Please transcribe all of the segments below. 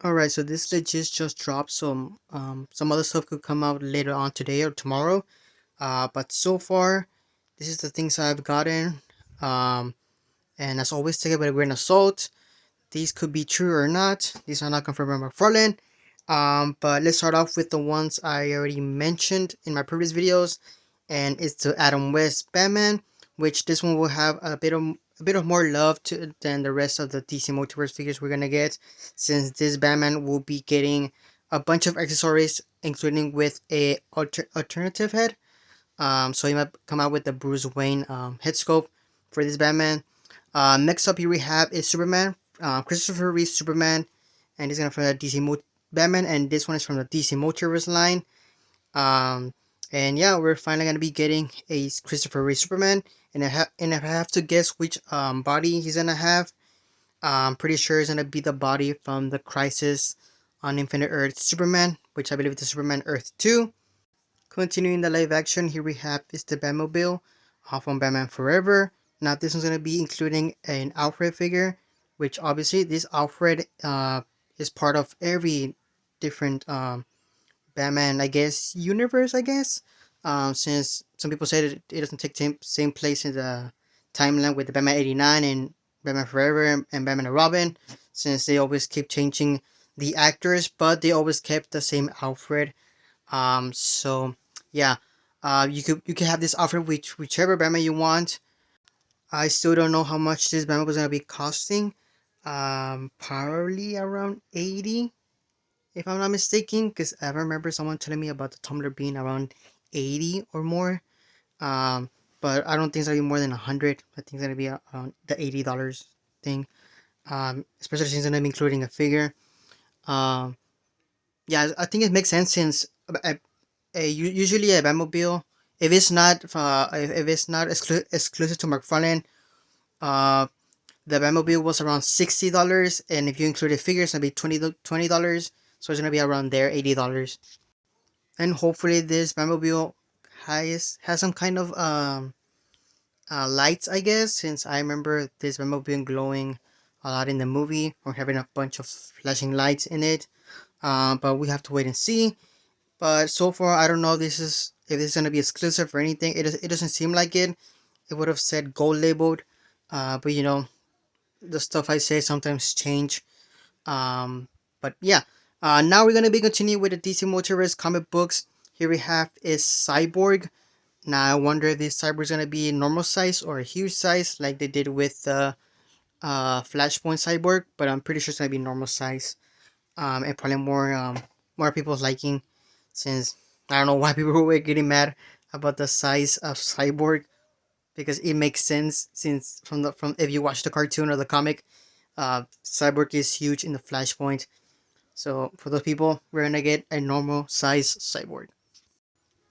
Alright, so this legit just dropped, so some other stuff could come out later on today or tomorrow. But so far, this is the things I've gotten. Um, and as always, take it with a grain of salt. These could be true or not. These are not confirmed by McFarlane. But let's start off with the ones I already mentioned in my previous videos, and it's the Adam West Batman, which this one will have a bit of more love to than the rest of the DC Multiverse figures we're gonna get, since this Batman will be getting a bunch of accessories, including with a alternative head. So he might come out with the Bruce Wayne head sculpt for this Batman. Next up here we have is Superman, Christopher Reeve Superman, and he's gonna from the Batman, and this one is from the DC Multiverse line. Um, and yeah, we're finally gonna be getting a Christopher Reeve Superman, and if I have to guess which body he's gonna have, I'm pretty sure it's gonna be the body from the Crisis on Infinite Earth Superman, which I believe is the Superman Earth 2. Continuing the live action, here we have is the Batmobile from Batman Forever. Now this one's gonna be including an Alfred figure, which obviously this Alfred is part of every different Batman, I guess, universe, I guess. Since some people say that it doesn't take same place in the timeline with the Batman 89 and Batman Forever and Batman and Robin, since they always keep changing the actors, but they always kept the same Alfred. So yeah, you could have this Alfred whichever Batman you want. I still don't know how much this Batman was gonna be costing. Probably around 80, if I'm not mistaken, because I remember someone telling me about the tumbler being around 80 or more. Um, but I don't think it's gonna be more than 100. I think it's gonna be around the $80 thing. Especially since I'm including a figure. Um, yeah, I think it makes sense since usually a Batmobile, if it's not exclusive to McFarlane, uh, the Batmobile was around $60, and if you include the figures, it'll be $20. So it's gonna be around there, $80. And hopefully this Batmobile has some kind of lights, I guess, since I remember this Batmobile glowing a lot in the movie or having a bunch of flashing lights in it. But we have to wait and see. But so far, I don't know if this is gonna be exclusive or anything. It doesn't seem like it. It would have said gold labeled. But the stuff I say sometimes change. But yeah. Now we're gonna be continuing with the DC Multiverse comic books. Here we have is Cyborg. Now I wonder if this Cyborg is gonna be normal size or a huge size, like they did with the Flashpoint Cyborg. But I'm pretty sure it's gonna be normal size. And probably more people's liking, since I don't know why people were getting mad about the size of Cyborg, because it makes sense since from if you watch the cartoon or the comic, Cyborg is huge in the Flashpoint. So for those people, we're gonna get a normal size Cyborg.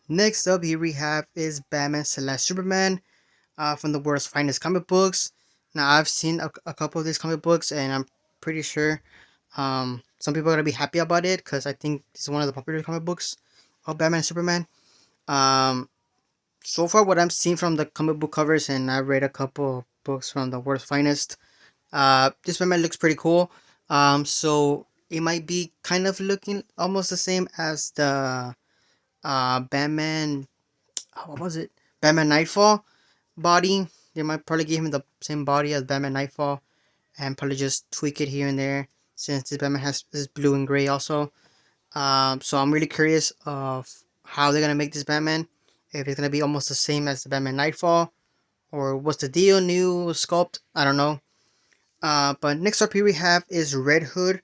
Next up here we have is Batman slash Superman, from the world's finest comic books. Now I've seen a couple of these comic books, and I'm pretty sure some people are gonna be happy about it because I think this is one of the popular comic books of Batman and Superman. Um, so far, what I'm seeing from the comic book covers, and I've read a couple of books from the world's finest. This Batman looks pretty cool. So it might be kind of looking almost the same as the Batman. What was it? Batman Nightfall body. They might probably give him the same body as Batman Nightfall, and probably just tweak it here and there, since this Batman has this blue and gray also. So I'm really curious of how they're gonna make this Batman. If it's gonna be almost the same as the Batman Nightfall, or what's the deal? New sculpt? I don't know. But next up here we have is Red Hood,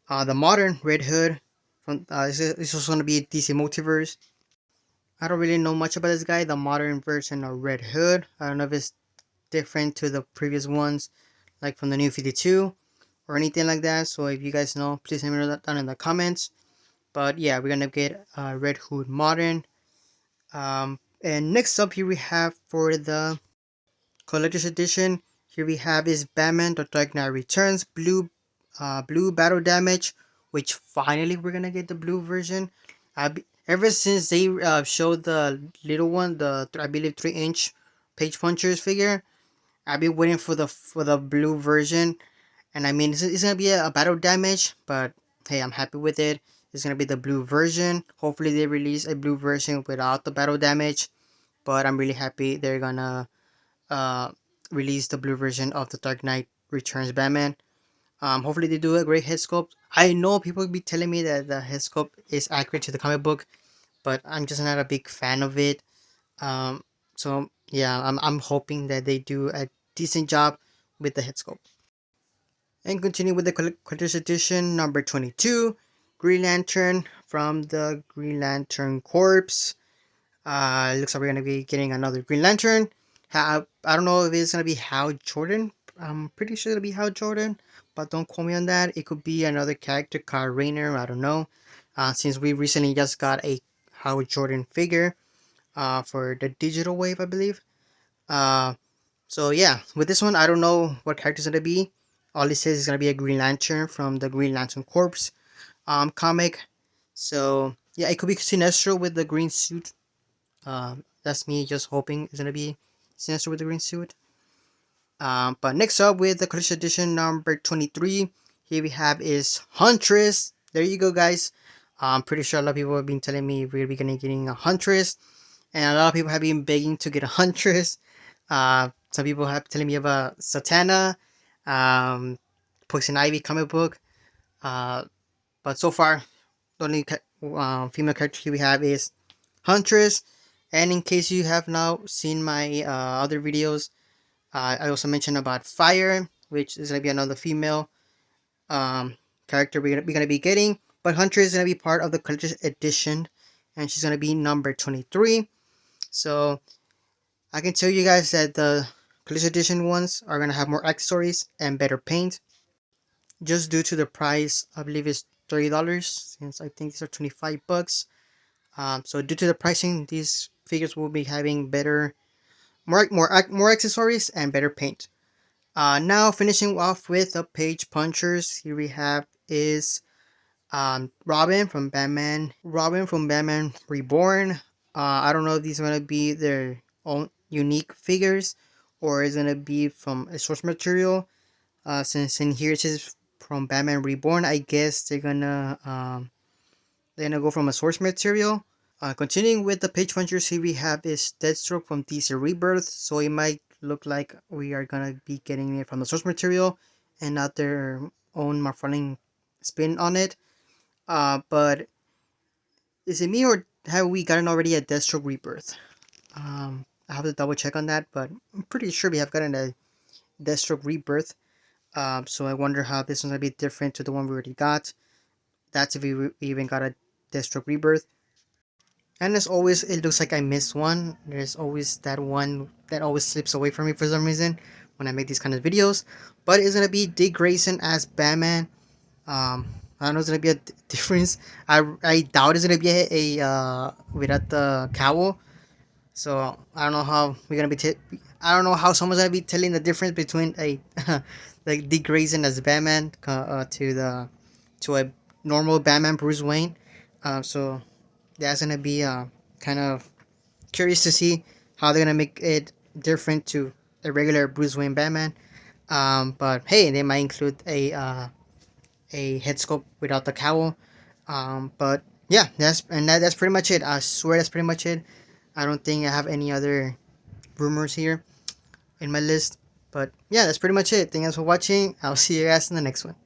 the modern Red Hood. From this is gonna be DC Multiverse. I don't really know much about this guy. The modern version of Red Hood. I don't know if it's different to the previous ones, like from the New 52 or anything like that. So if you guys know, please let me know that down in the comments. But yeah, we're gonna get Red Hood Modern. And next up here we have for the collector's edition. Here we have is Batman: The Dark Knight Returns Blue Battle Damage, which finally we're gonna get the blue version. Ever since they showed the little one, the I believe 3-inch Page Punchers figure, I've been waiting for the blue version. And I mean, it's gonna be a battle damage, but hey, I'm happy with it. It's gonna be the blue version. Hopefully they release a blue version without the battle damage. But I'm really happy they're gonna uh, release the blue version of the Dark Knight Returns Batman. Hopefully they do a great head sculpt. I know people will be telling me that the head sculpt is accurate to the comic book, but I'm just not a big fan of it. Um, so yeah, I'm hoping that they do a decent job with the head sculpt. And continue with the collector's edition number 22, Green Lantern from the Green Lantern Corps. Looks like we're gonna be getting another Green Lantern. I don't know if it's gonna be Hal Jordan. I'm pretty sure it'll be Hal Jordan, but don't quote me on that. It could be another character called Rainer. I don't know. Since we recently just got a Hal Jordan figure for the digital wave, I believe. Uh, so yeah, with this one, I don't know what character it's gonna be. All it says is gonna be a Green Lantern from the Green Lantern Corps comic. So yeah, it could be Sinestro with the green suit. That's me just hoping it's gonna be Sinestro with the green suit. But next up with the collection edition number 23, here we have is Huntress. There you go, guys. I'm pretty sure a lot of people have been telling me we're gonna be getting a Huntress, and a lot of people have been begging to get a Huntress. Some people have telling me about Satana, Poison Ivy comic book. But so far, the only female character here we have is Huntress. And in case you have now seen my other videos, I also mentioned about Fire, which is gonna be another female character we're gonna be getting. But Huntress is gonna be part of the collector's edition, and she's gonna be number 23. So I can tell you guys that the collector's edition ones are gonna have more accessories and better paint, just due to the price. I believe it's $30, since I think these are 25 bucks. So due to the pricing, these figures will be having better, more accessories and better paint. Now finishing off with the page punchers, here we have is Robin from Batman. Robin from Batman Reborn. I don't know if these are gonna be their own unique figures or is gonna be from a source material. Since in here it says from Batman Reborn, I guess they're gonna go from a source material. Continuing with the page punchers, here we have is Deathstroke from DC Rebirth, so it might look like we are gonna be getting it from the source material and not their own McFarlane spin on it. But is it me or have we gotten already a Deathstroke Rebirth? I have to double check on that, but I'm pretty sure we have gotten a Deathstroke Rebirth. So I wonder how this one's gonna be different to the one we already got. That's if we even got a Deathstroke Rebirth. And as always, it looks like I missed one. There's always that one that always slips away from me for some reason when I make these kind of videos. But it's gonna be Dick Grayson as Batman. I don't know, it's gonna be a difference. I doubt it's gonna be a without the cowl. So I don't know how we're gonna be. I don't know how someone's gonna be telling the difference between a like Dick Grayson as Batman to a normal Batman Bruce Wayne. So that's gonna be kind of curious to see how they're gonna make it different to a regular Bruce Wayne Batman. But hey, they might include a head sculpt without the cowl. But yeah, that's pretty much it. I swear that's pretty much it. I don't think I have any other rumors here in my list. But yeah, that's pretty much it. Thanks for watching. I'll see you guys in the next one.